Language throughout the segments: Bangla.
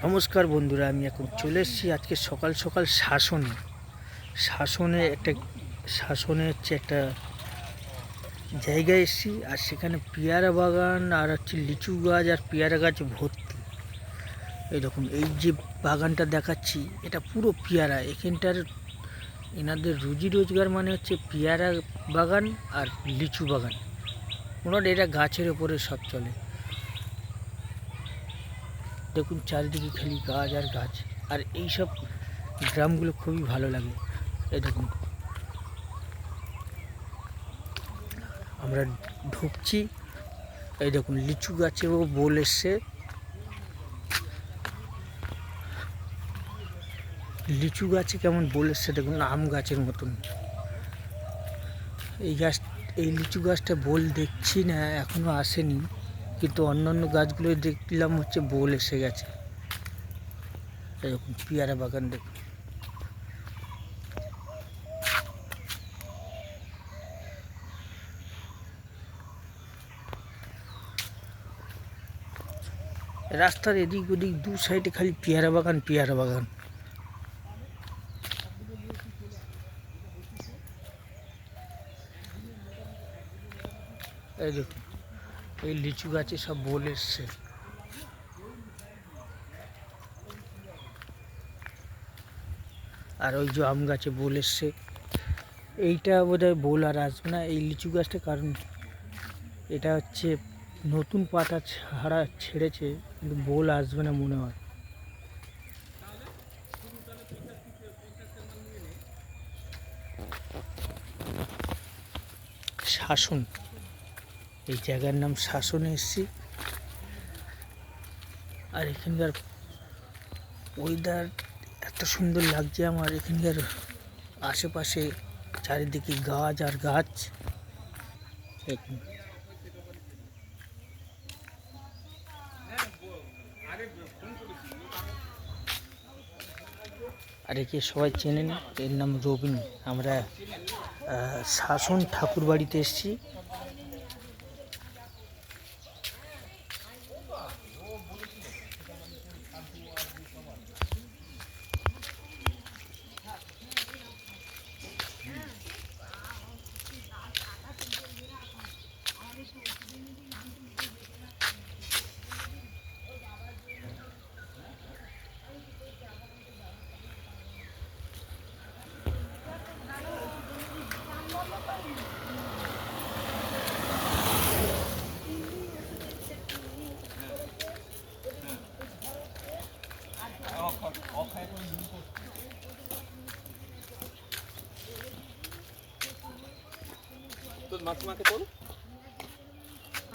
নমস্কার বন্ধুরা, আমি এখন চলে এসেছি আজকে সকাল সকাল শাসনে হচ্ছে একটা জায়গায় এসেছি। আর সেখানে পেয়ারা বাগান আর হচ্ছে লিচু গাছ আর পেয়ারা গাছ ভর্তি। এই দেখুন, এই যে বাগানটা দেখাচ্ছি এটা পুরো পেয়ারা। এনাদের রুজি রোজগার মানে হচ্ছে পেয়ারা বাগান আর লিচু বাগান। মোটামুটি এটা গাছের ওপরে সব চলে। দেখুন চারিদিকে খালি গাছ আর গাছ। আর এইসব গ্রামগুলো খুবই ভালো লাগে। এই দেখুন, আমরা ঢুকছি। এই দেখুন, লিচু গাছেও বোল এসছে। লিচু গাছে কেমন বোল এসছে দেখুন, আম গাছের মতন। এই লিচু গাছটা বোল দেখছি না, এখনো আসেনি, কিন্তু অন্যান্য গাছগুলো দেখলাম হচ্ছে বোল এসে গেছে। এরকম পেয়ারা বাগান দেখুন। রাস্তার এদিক ওদিক দু সাইডে খালি পেয়ারা বাগান পেয়ারা বাগান। এই দেখুন, এই লিচু গাছে সব বোল এসছে। আর ওই যে আম গাছে বোল এসছে। এইটা বোধহয় বোল আর আসবে না এই লিচু গাছটা, কারণ এটা হচ্ছে নতুন পাতা ছেড়েছে, কিন্তু বোল আসবে না মনে হয়। শাসন, এই জায়গার নাম শাসনে এসছি। আর এখানকার ওয়েদার এত সুন্দর লাগছে আমার। এখানকার আশেপাশে চারিদিকে গাছ আর গাছ। আর একে সবাই চেনেন, এর নাম রবিন। আমরা শাসন ঠাকুর বাড়িতে এসেছি।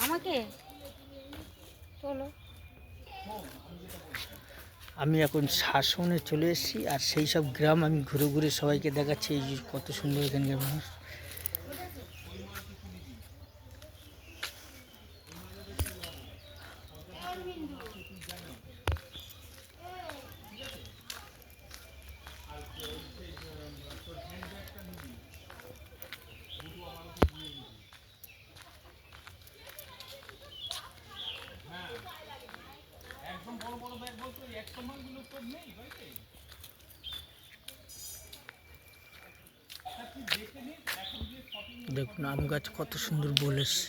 আমাকে চলো। আমি এখন শাসনে চলে এসেছি। আর সেই সব গ্রাম আমি ঘুরে ঘুরে সবাইকে দেখাচ্ছি। এই যে কত সুন্দর এখানকার মানুষ। দেখুন আম গাছ কত সুন্দর বলেছে।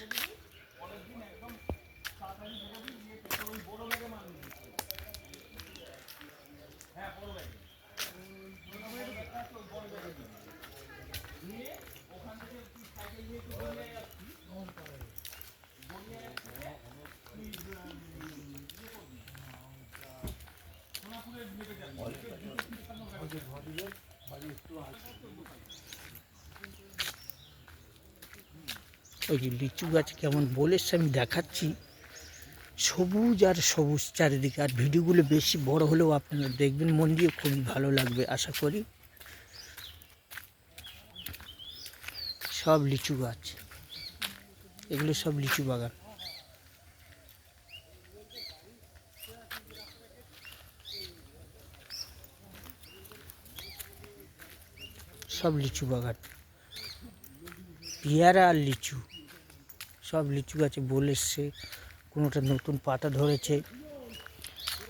ওই যে লিচু গাছ কেমন বলেছে আমি দেখাচ্ছি। সবুজ আর সবুজ চারিদিকে। আর ভিডিওগুলো বেশি বড় হলেও আপনারা দেখবেন মন দিয়ে, খুবই ভালো লাগবে আশা করি। সব লিচু গাছ, এগুলো সব লিচু বাগান। সব লিচু বাগান, পেয়ারা আর লিচু। সব লিচু গাছে বোল এসছে, কোনোটা নতুন পাতা ধরেছে।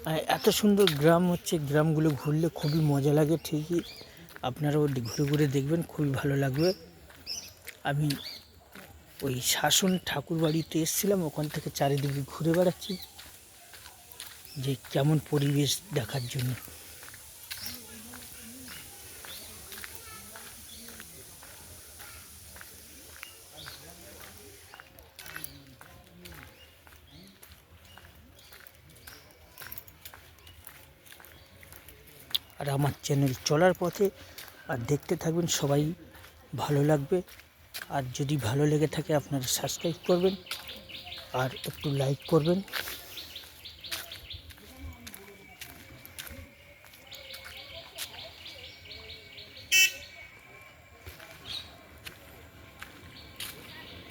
আর এত সুন্দর গ্রাম হচ্ছে, গ্রামগুলো ঘুরলে খুবই মজা লাগে ঠিকই। আপনারাও ঘুরে ঘুরে দেখবেন, খুবই ভালো লাগবে। আমি ওই শাসন ঠাকুর বাড়িতে এসেছিলাম, ওখান থেকে চারিদিকে ঘুরে বেড়াচ্ছি যে কেমন পরিবেশ দেখার জন্য। আর আমার চ্যানেল চলার পথে, আর দেখতে থাকবেন, সবাই ভালো লাগবে। আর যদি ভালো লেগে থাকে আপনারা সাবস্ক্রাইব করবেন আর একটু লাইক করবেন।